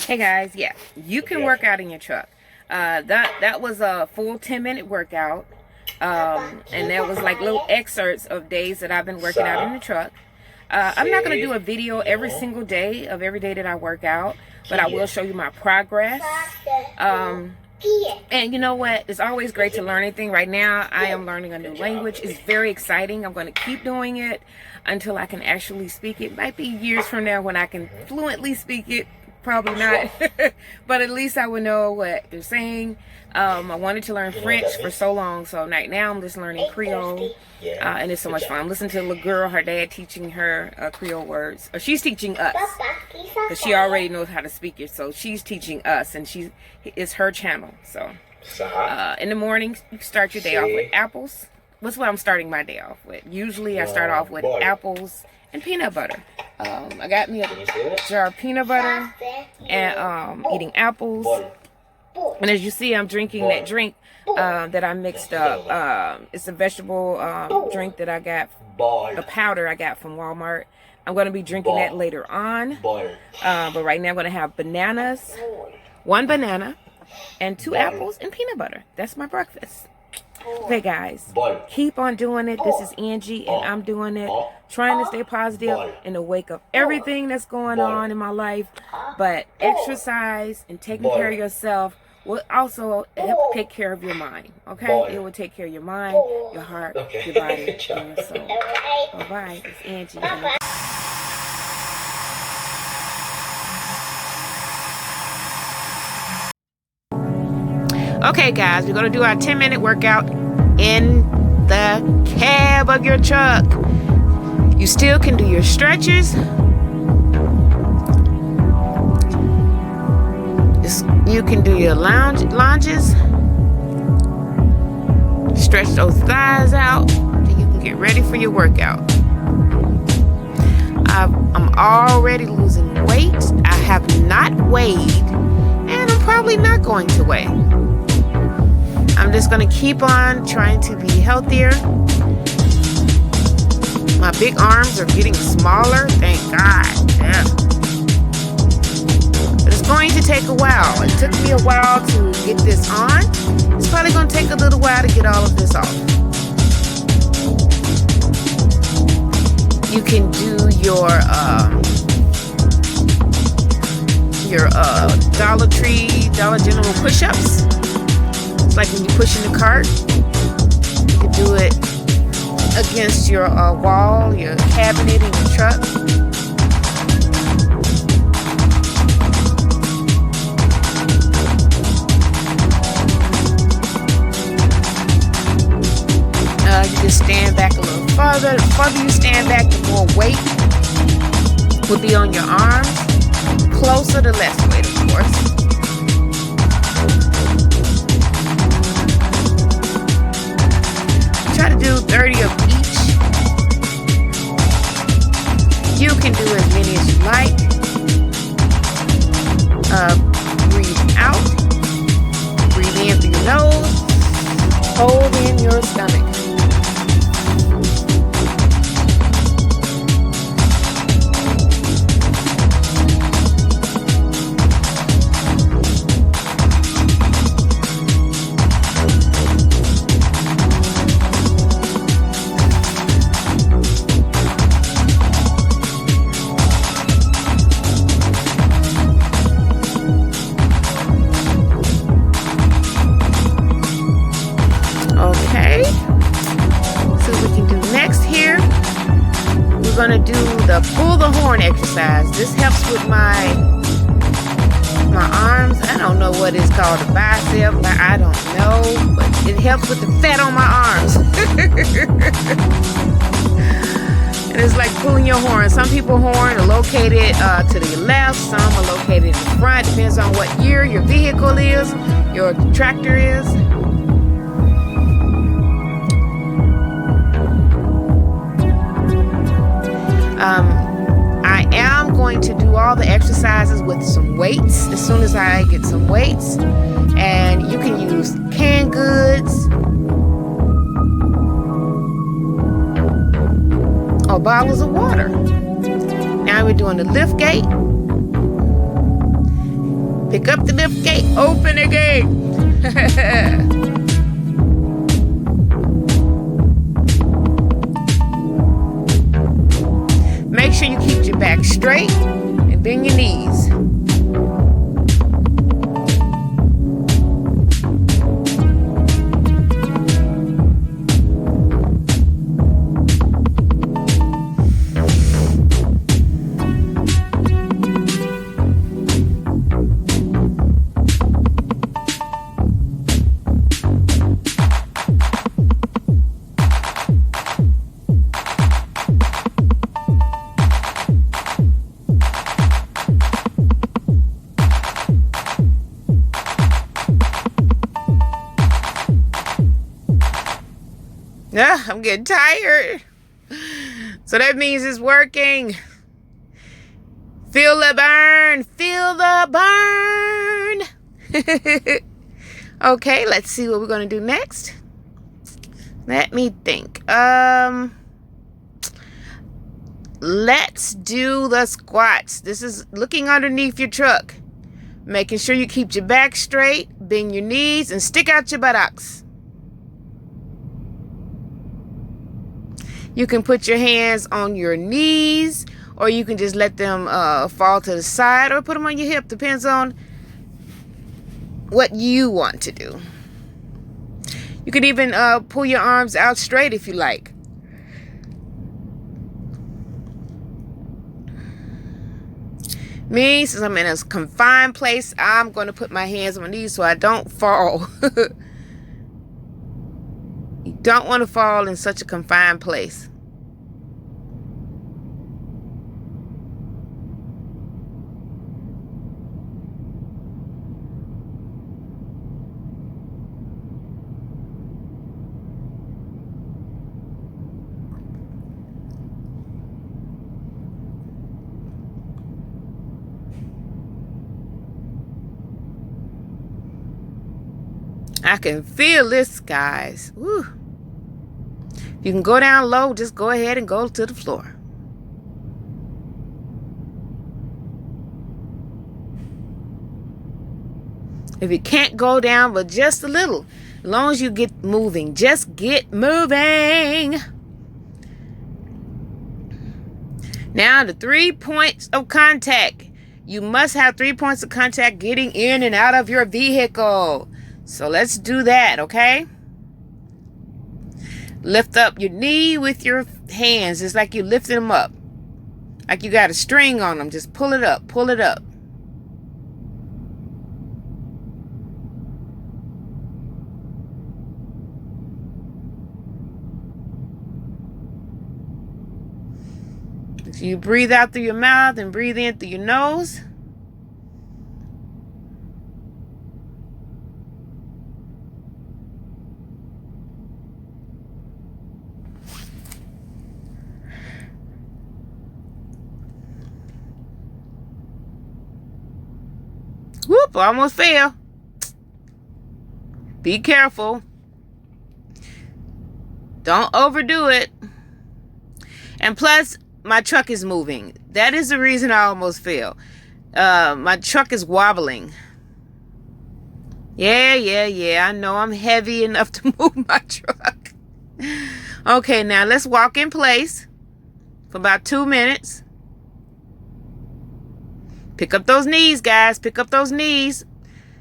Hey guys, yeah, you can work out in your truck. That was a full 10-minute workout. And there was like little excerpts of days that I've been working out in the truck. I'm not going to do a video every single day of every day that I work out, but I will show you my progress. And you know what? It's always great to learn anything. Right now, I am learning a new language. It's very exciting. I'm going to keep doing it until I can actually speak it. Might be years from now when I can fluently speak it. Probably not. But at least I would know what they're saying. I wanted to learn French for so long. So right now I'm just learning Creole. And it's so much fun. I'm listening to a little girl, her dad teaching her Creole words. Or she's teaching us. Because she already knows how to speak it. So she's teaching us. And it's her channel. So in the morning, you start your day off with apples. That's what I'm starting my day off with. Usually I start off with apples and peanut butter. I got me a jar of peanut butter and eating apples. And as you see, I'm drinking that drink that I mixed up. It's a vegetable drink that I got, the powder I got from Walmart. I'm going to be drinking that later on. But right now I'm going to have bananas, 1 banana, and 2 apples and peanut butter. That's my breakfast. Okay guys, keep on doing it. This is Angie and I'm doing it, trying to stay positive and to wake up everything that's going on in my life. But exercise and taking care of yourself will also help take care of your mind. Okay, it will take care of your mind, your heart, your body, and your soul. Bye bye. It's Angie. Okay guys, we're going to do our 10-minute workout in the cab of your truck. You still can do your stretches. You can do your lunges. Stretch those thighs out and you can get ready for your workout. I'm already losing weight. I have not weighed and I'm probably not going to weigh. I'm just going to keep on trying to be healthier. My big arms are getting smaller, thank God. Yeah. But it's going to take a while. It took me a while to get this on. It's probably going to take a little while to get all of this off. You can do your Dollar Tree, Dollar General push-ups. Like when you push in the cart, you can do it against your wall, your cabinet in your truck. You just stand back a little further. The further you stand back, the more weight will be on your arms. Closer, the less weight, of course. Try to do 30 of each. You can do as many as you like. Breathe out. Breathe in through your nose. Hold in your stomach. We're going to do the pull the horn exercise. This helps with my arms. I don't know what it's called, a bicep. I don't know, but it helps with the fat on my arms. And it's like pulling your horn. Some people's horn are located to the left, some are located in the front. Depends on what year your vehicle is, your tractor is. I am going to do all the exercises with some weights as soon as I get some weights. And you can use canned goods or bottles of water. Now we're doing the lift gate. Pick up the lift gate. Open the gate. Make sure you keep your back straight and bend your knees. Yeah, I'm getting tired. So that means it's working. Feel the burn. Feel the burn. Okay, let's see what we're going to do next. Let me think. Let's do the squats. This is looking underneath your truck. Making sure you keep your back straight, bend your knees, and stick out your buttocks. You can put your hands on your knees, or you can just let them fall to the side, or put them on your hip. Depends on what you want to do. You can even pull your arms out straight if you like. Me, since I'm in a confined place, I'm going to put my hands on my knees so I don't fall. You don't want to fall in such a confined place. I can feel this, guys. Woo. You can go down low, just go ahead and go to the floor. If you can't go down but just a little, as long as you get moving, just get moving. Now the 3 points of contact. You must have 3 points of contact getting in and out of your vehicle. So let's do that, okay? Lift up your knee with your hands. It's like you're lifting them up. Like you got a string on them. Just pull it up. Pull it up. So you breathe out through your mouth and breathe in through your nose. Whoop, almost fell. Be careful. Don't overdo it. And plus, my truck is moving. That is the reason I almost fell. My truck is wobbling. Yeah. I know I'm heavy enough to move my truck. Okay, now let's walk in place for about 2 minutes. Pick up those knees, guys. Pick up those knees.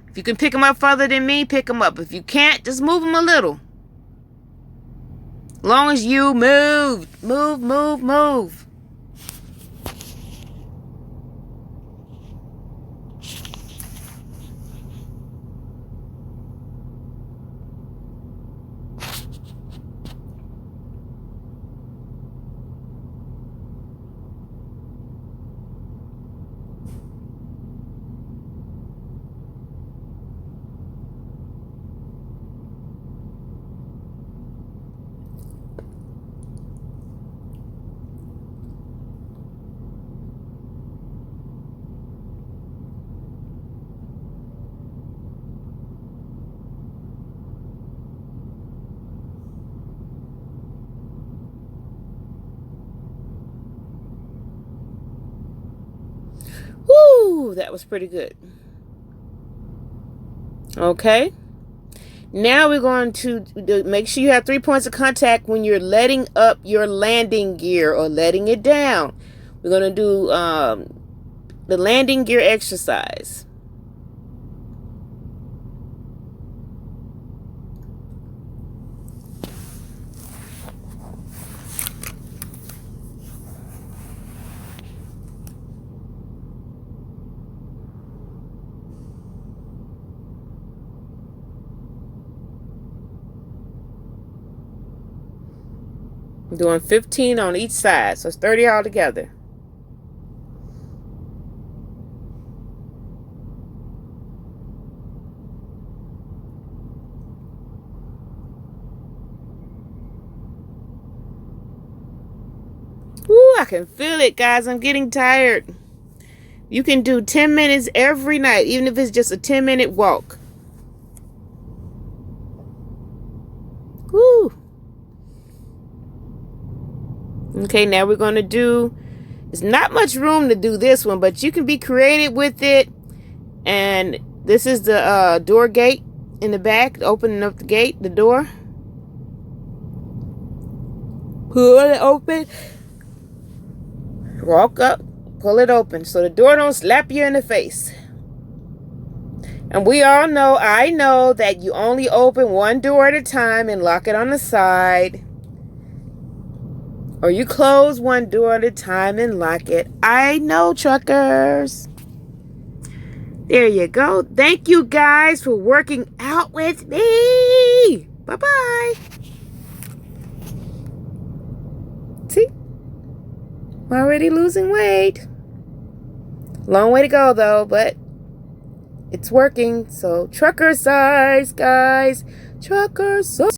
If you can pick them up further than me, pick them up. If you can't, just move them a little. As long as you move. Move. Woo, that was pretty good. Okay. Now we're going to make sure you have 3 points of contact when you're letting up your landing gear or letting it down. We're going to do the landing gear exercise. I'm doing 15 on each side, so it's 30 all together. Woo, I can feel it, guys. I'm getting tired. You can do 10 minutes every night, even if it's just a 10-minute walk. Woo. Okay, now we're going to do, there's not much room to do this one, but you can be creative with it. And this is the door gate in the back, opening up the gate, the door. Pull it open. Walk up, pull it open so the door don't slap you in the face. And we all know, I know that you only open one door at a time and lock it on the side. Or you close one door at a time and lock it. I know, truckers. There you go. Thank you guys for working out with me. Bye-bye. See? I'm already losing weight. Long way to go, though, but it's working. So, trucker size, guys. Trucker size.